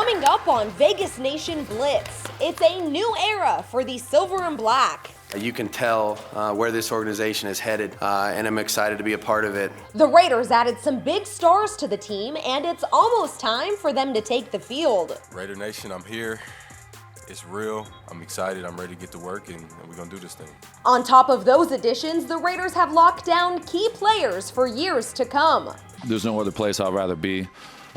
Coming up on Vegas Nation Blitz, it's a new era for the silver and black. You can tell where this organization is headed, and I'm excited to be a part of it. The Raiders added some big stars to the team, and it's almost time for them to take the field. Raider Nation, I'm here. It's real. I'm excited. I'm ready to get to work, and we're going to do this thing. On top of those additions, the Raiders have locked down key players for years to come. There's no other place I'd rather be.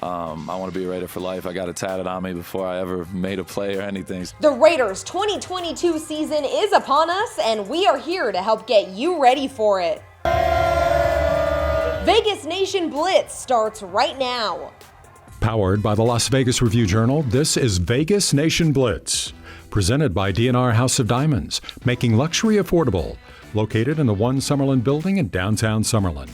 I want to be a Raider for life. I got it tatted on me before I ever made a play or anything. The Raiders' 2022 season is upon us, and we are here to help get you ready for it. Vegas Nation Blitz starts right now. Powered by the Las Vegas Review-Journal, this is Vegas Nation Blitz. Presented by D&R House of Diamonds, making luxury affordable. Located in the One Summerlin building in downtown Summerlin.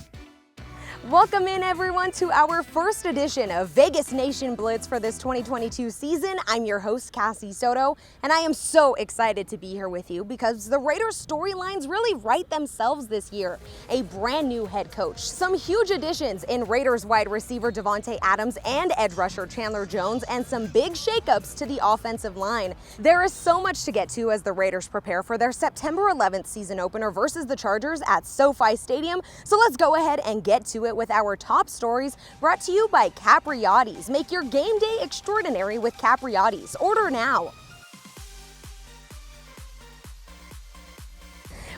Welcome in, everyone, to our first edition of Vegas Nation Blitz for this 2022 season. I'm your host, Cassie Soto, and I am so excited to be here with you because the Raiders' storylines really write themselves this year. A brand new head coach, some huge additions in Raiders wide receiver Davante Adams and edge rusher Chandler Jones, and some big shakeups to the offensive line. There is so much to get to as the Raiders prepare for their September 11th season opener versus the Chargers at SoFi Stadium. So let's go ahead and get to it with our top stories brought to you by Capriati's. Make your game day extraordinary with Capriati's. Order now.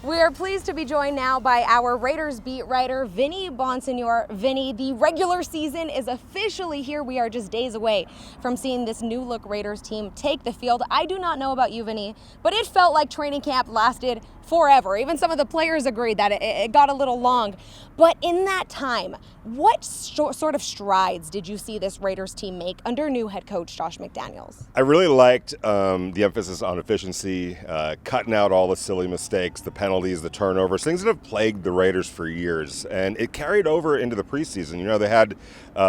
We are pleased to be joined now by our Raiders beat writer, Vinny Bonsignor. Vinny, the regular season is officially here. We are just days away from seeing this new look Raiders team take the field. I do not know about you, Vinny, but it felt like training camp lasted forever. Even some of the players agreed that it got a little long. But in that time, what sort of strides did you see this Raiders team make under new head coach Josh McDaniels? I really liked the emphasis on efficiency, cutting out all the silly mistakes, the penalties, the turnovers, things that have plagued the Raiders for years. And it carried over into the preseason. You know, they had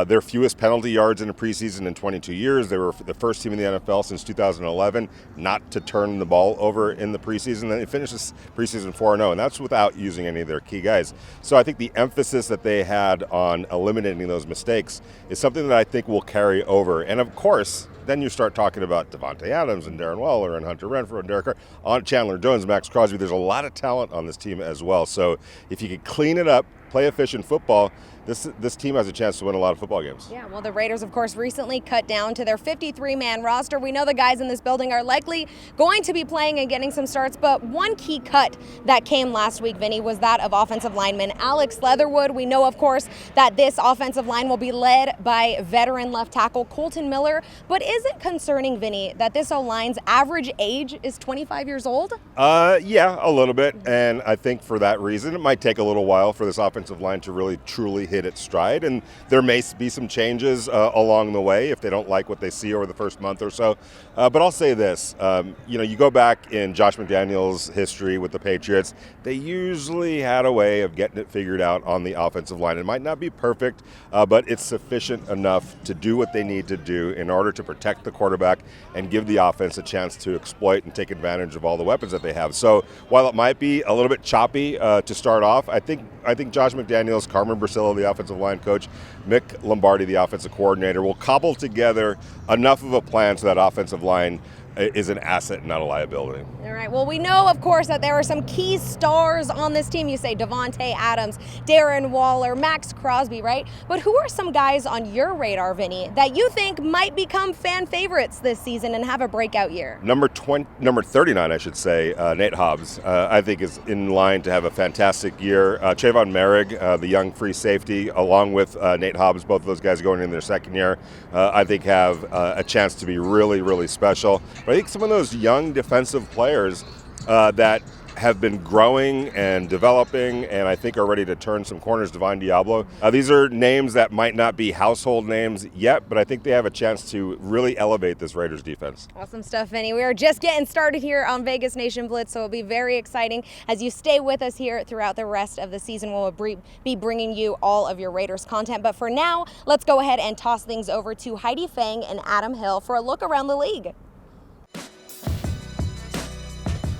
their fewest penalty yards in the preseason in 22 years. They were the first team in the NFL since 2011 not to turn the ball over in the preseason. Then they finished this preseason 4-0, and that's without using any of their key guys. So I think the emphasis that they had on eliminating those mistakes is something that I think will carry over. And of course, then you start talking about Davante Adams and Darren Waller and Hunter Renfrow and Derek Carr, on Chandler Jones, Max Crosby. There's a lot of talent on this team as well. So if you could clean it up, play efficient football, this team has a chance to win a lot of football games. Yeah, well, the Raiders, of course, recently cut down to their 53-man roster. We know the guys in this building are likely going to be playing and getting some starts, but one key cut that came last week, Vinny, was that of offensive lineman Alex Leatherwood. We know, of course, that this offensive line will be led by veteran left tackle Colton Miller, but is it concerning, Vinny, that this O-line's average age is 25 years old? Yeah, a little bit, and I think for that reason, it might take a little while for this offensive line to really, truly hit its stride, and there may be some changes along the way if they don't like what they see over the first month or so. But I'll say this, you go back in Josh McDaniels' history with the Patriots, they usually had a way of getting it figured out on the offensive line. It might not be perfect, but it's sufficient enough to do what they need to do in order to protect the quarterback and give the offense a chance to exploit and take advantage of all the weapons that they have. So while it might be a little bit choppy to start off, I think Josh McDaniels, Carmen Brasillo, the offensive line coach, Mick Lombardi, the offensive coordinator, will cobble together enough of a plan so that offensive line is an asset, not a liability. All right. Well, we know, of course, that there are some key stars on this team. You say Davante Adams, Darren Waller, Max Crosby, right? But who are some guys on your radar, Vinny, that you think might become fan favorites this season and have a breakout year? Number 39, I should say, Nate Hobbs, I think is in line to have a fantastic year. Trayvon Merrick, the young free safety, along with Nate Hobbs, both of those guys going in their second year, I think have a chance to be really, really special. But I think some of those young defensive players that have been growing and developing and I think are ready to turn some corners, Divine Diablo. These are names that might not be household names yet, but I think they have a chance to really elevate this Raiders defense. Awesome stuff, Vinny. We are just getting started here on Vegas Nation Blitz, so it'll be very exciting as you stay with us here throughout the rest of the season. We'll be bringing you all of your Raiders content. But for now, let's go ahead and toss things over to Heidi Fang and Adam Hill for a look around the league.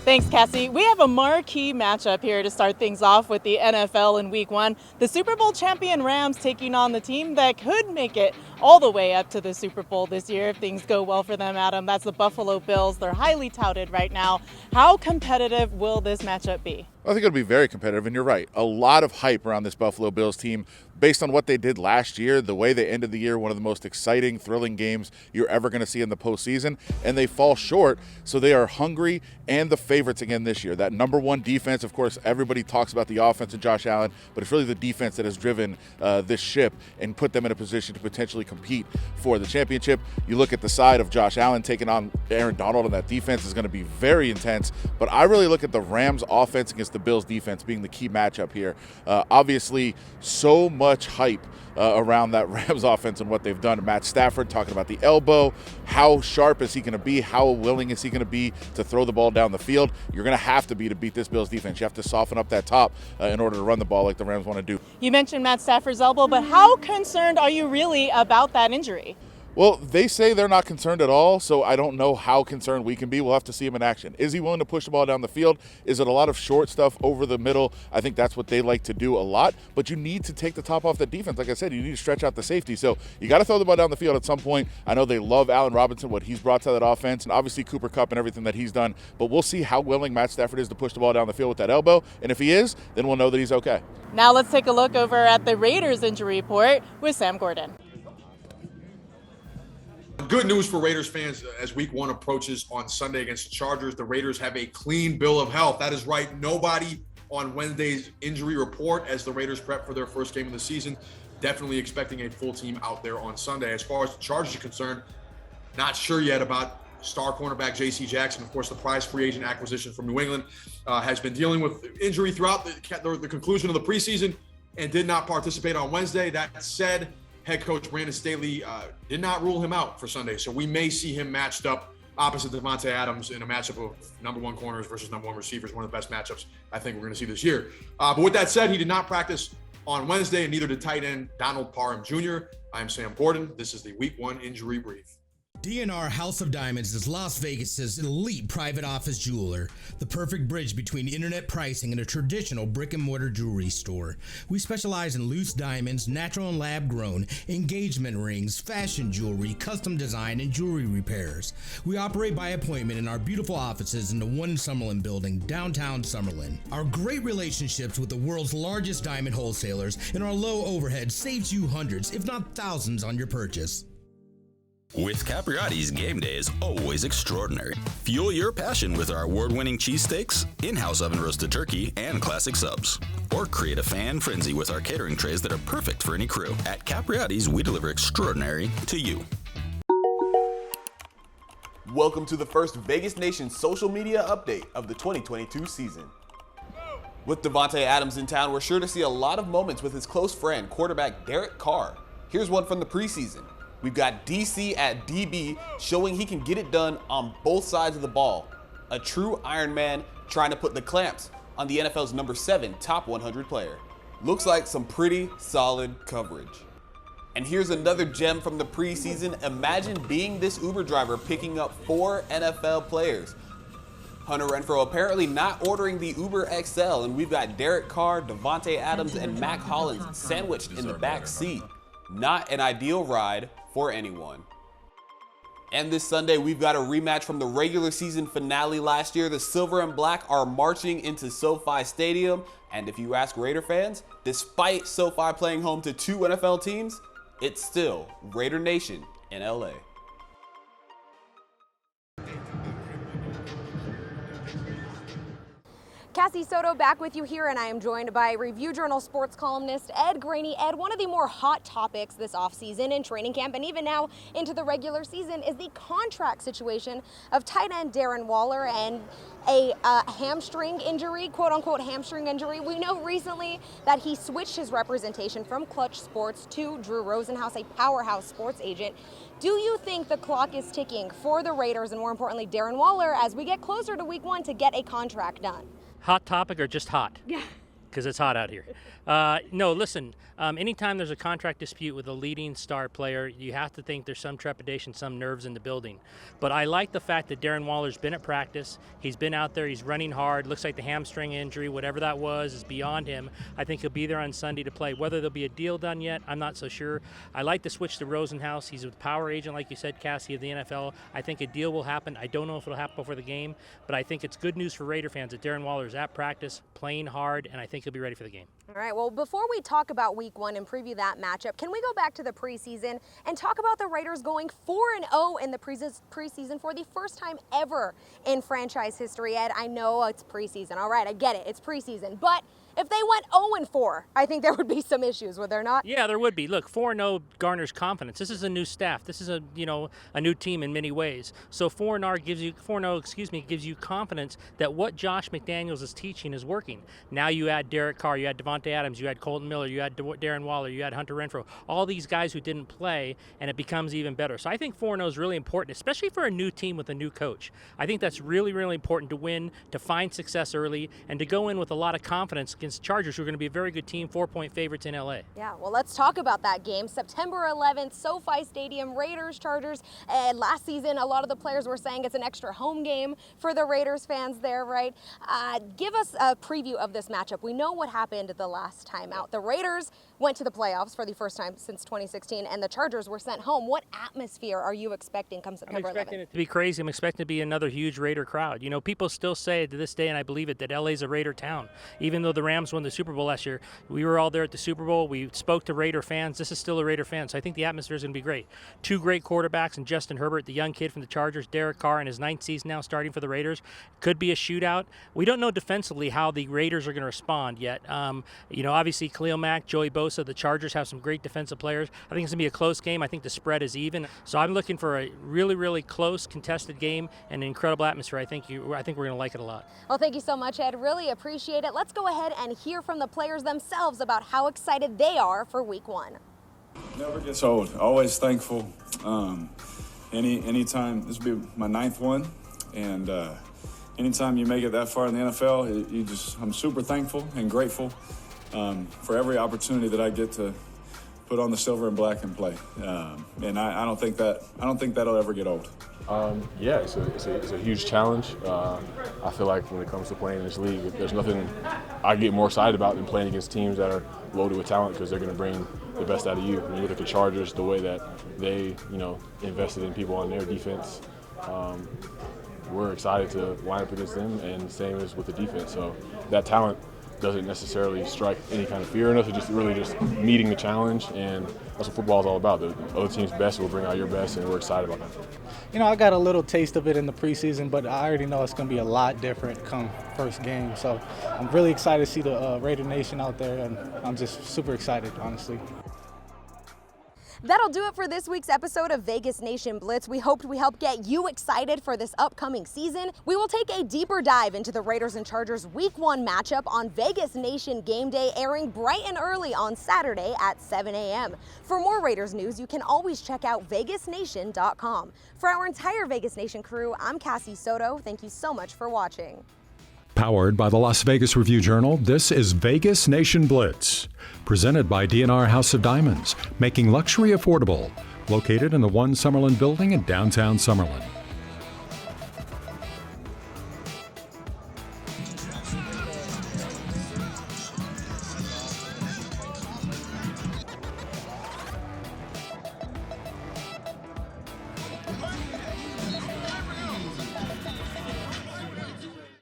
Thanks, Cassie. We have a marquee matchup here to start things off with the NFL in Week 1. The Super Bowl champion Rams taking on the team that could make it all the way up to the Super Bowl this year if things go well for them, Adam. That's the Buffalo Bills. They're highly touted right now. How competitive will this matchup be? I think it'll be very competitive, and you're right. A lot of hype around this Buffalo Bills team based on what they did last year, the way they ended the year, one of the most exciting, thrilling games you're ever going to see in the postseason, and they fall short, so they are hungry and the favorites again this year. That number one defense, of course, everybody talks about the offense of Josh Allen, but it's really the defense that has driven this ship and put them in a position to potentially compete for the championship. You look at the side of Josh Allen taking on Aaron Donald, and that defense is going to be very intense, but I really look at the Rams offense against the Bills defense being the key matchup here. Obviously, so much hype around that Rams offense and what they've done. Matt Stafford talking about the elbow. How sharp is he going to be? How willing is he going to be to throw the ball down the field? You're going to have to be to beat this Bills defense. You have to soften up that top in order to run the ball like the Rams want to do. You mentioned Matt Stafford's elbow, but how concerned are you really about that injury? Well, they say they're not concerned at all, so I don't know how concerned we can be. We'll have to see him in action. Is he willing to push the ball down the field? Is it a lot of short stuff over the middle? I think that's what they like to do a lot, but you need to take the top off the defense. Like I said, you need to stretch out the safety, so you got to throw the ball down the field at some point. I know they love Allen Robinson, what he's brought to that offense, and obviously Cooper Kupp and everything that he's done, but we'll see how willing Matt Stafford is to push the ball down the field with that elbow, and if he is, then we'll know that he's okay. Now let's take a look over at the Raiders injury report with Sam Gordon. Good news for Raiders fans as Week 1 approaches on Sunday against the Chargers. The Raiders have a clean bill of health. That is right. Nobody on Wednesday's injury report as the Raiders prep for their first game of the season. Definitely expecting a full team out there on Sunday. As far as the Chargers are concerned, not sure yet about star cornerback J.C. Jackson. Of course, the prize free agent acquisition from New England has been dealing with injury throughout the conclusion of the preseason and did not participate on Wednesday. That said, head coach Brandon Staley did not rule him out for Sunday, so we may see him matched up opposite Davante Adams in a matchup of number one corners versus number one receivers, one of the best matchups I think we're going to see this year. But with that said, he did not practice on Wednesday, and neither did tight end Donald Parham Jr. I'm Sam Gordon. This is the Week 1 Injury Brief. DNR House of Diamonds is Las Vegas's elite private office jeweler, the perfect bridge between internet pricing and a traditional brick-and-mortar jewelry store. We specialize in loose diamonds, natural and lab-grown, engagement rings, fashion jewelry, custom design, and jewelry repairs. We operate by appointment in our beautiful offices in the One Summerlin building, downtown Summerlin. Our great relationships with the world's largest diamond wholesalers and our low overhead saves you hundreds, if not thousands, on your purchase. With Capriotti's, game day is always extraordinary. Fuel your passion with our award-winning cheesesteaks, in-house oven-roasted turkey, and classic subs. Or create a fan frenzy with our catering trays that are perfect for any crew. At Capriotti's, we deliver extraordinary to you. Welcome to the first Vegas Nation social media update of the 2022 season. With Davante Adams in town, we're sure to see a lot of moments with his close friend, quarterback Derek Carr. Here's one from the preseason. We've got DC at DB showing he can get it done on both sides of the ball. A true Iron Man trying to put the clamps on the NFL's number 7 top 100 player. Looks like some pretty solid coverage. And here's another gem from the preseason. Imagine being this Uber driver picking up 4 NFL players. Hunter Renfrow apparently not ordering the Uber XL, and we've got Derek Carr, Davante Adams, and Mac Hollins sandwiched in the back seat. Not an ideal ride for anyone. And this Sunday, we've got a rematch from the regular season finale last year. The Silver and Black are marching into SoFi Stadium. And if you ask Raider fans, despite SoFi playing home to 2 NFL teams, it's still Raider Nation in LA. Cassie Soto back with you here, and I am joined by Review Journal sports columnist Ed Graney. Ed, one of the more hot topics this offseason in training camp and even now into the regular season is the contract situation of tight end Darren Waller and a hamstring injury, quote-unquote hamstring injury. We know recently that he switched his representation from Clutch Sports to Drew Rosenhaus, a powerhouse sports agent. Do you think the clock is ticking for the Raiders and, more importantly, Darren Waller as we get closer to Week 1 to get a contract done? Hot topic or just hot? Yeah. because it's hot out here. No, listen, anytime there's a contract dispute with a leading star player, you have to think there's some trepidation, some nerves in the building. But I like the fact that Darren Waller's been at practice. He's been out there. He's running hard. Looks like the hamstring injury, whatever that was, is beyond him. I think he'll be there on Sunday to play. Whether there'll be a deal done yet, I'm not so sure. I like the switch to Rosenhaus. He's a power agent, like you said, Cassie, of the NFL. I think a deal will happen. I don't know if it'll happen before the game, but I think it's good news for Raider fans that Darren Waller is at practice, playing hard, and I think he'll be ready for the game. All right, well, before we talk about week 1 and preview that matchup, can we go back to the preseason and talk about the Raiders going 4-0 in the preseason for the first time ever in franchise history? Ed, I know it's preseason. All right, I get it. It's preseason. But if they went 0-4, I think there would be some issues, would there not? Yeah, there would be. Look, 4-0 garners confidence. This is a new staff. This is a new team in many ways. So 4-0 gives you confidence that what Josh McDaniels is teaching is working. Now you add Derek Carr, you add Devontae Adams, you add Colton Miller, you add Darren Waller, you add Hunter Renfrow, all these guys who didn't play, and it becomes even better. So I think 4-0 is really important, especially for a new team with a new coach. I think that's really, really important to win, to find success early, and to go in with a lot of confidence against Chargers, who are going to be a very good team, 4-point favorites in LA. Yeah, well, let's talk about that game. September 11th, SoFi Stadium, Raiders, Chargers. And last season, a lot of the players were saying it's an extra home game for the Raiders fans there, right? Give us a preview of this matchup. We know what happened the last time out. The Raiders went to the playoffs for the first time since 2016, and the Chargers were sent home. What atmosphere are you expecting come September 11th? I'm expecting it to be crazy. I'm expecting to be another huge Raider crowd. You know, people still say to this day, and I believe it, that LA's a Raider town. Even though the Rams won the Super Bowl last year, we were all there at the Super Bowl. We spoke to Raider fans. This is still a Raider fan, so I think the atmosphere is going to be great. Two great quarterbacks, and Justin Herbert, the young kid from the Chargers, Derek Carr in his 9th season now starting for the Raiders. Could be a shootout. We don't know defensively how the Raiders are going to respond yet. Obviously Khalil Mack, Joey Bosa, the Chargers have some great defensive players. I think it's going to be a close game. I think the spread is even. So I'm looking for a really, really close, contested game and an incredible atmosphere. I think we're going to like it a lot. Well, thank you so much, Ed. Really appreciate it. Let's go ahead and hear from the players themselves about how excited they are for week 1. Never gets old. Always thankful. Anytime, this will be my 9th one, and anytime you make it that far in the NFL, I'm super thankful and grateful for every opportunity that I get to put on the silver and black and play. And I don't think that'll ever get old. It's a huge challenge. I feel like when it comes to playing in this league, there's nothing I get more excited about than playing against teams that are loaded with talent, because they're going to bring the best out of you. When you look at the Chargers, the way that they, invested in people on their defense, we're excited to line up against them, and the same as with the defense. So that talent doesn't necessarily strike any kind of fear in us. It's just really just meeting the challenge, and that's what football is all about. The other team's best will bring out your best, and we're excited about that. I got a little taste of it in the preseason, but I already know it's going to be a lot different come first game. So I'm really excited to see the Raider Nation out there, and I'm just super excited, honestly. That'll do it for this week's episode of Vegas Nation Blitz. We hoped we helped get you excited for this upcoming season. We will take a deeper dive into the Raiders and Chargers Week 1 matchup on Vegas Nation Game Day, airing bright and early on Saturday at 7 a.m. For more Raiders news, you can always check out vegasnation.com. For our entire Vegas Nation crew, I'm Cassie Soto. Thank you so much for watching. Powered by the Las Vegas Review-Journal, this is Vegas Nation Blitz. Presented by D&R House of Diamonds, making luxury affordable. Located in the One Summerlin building in downtown Summerlin.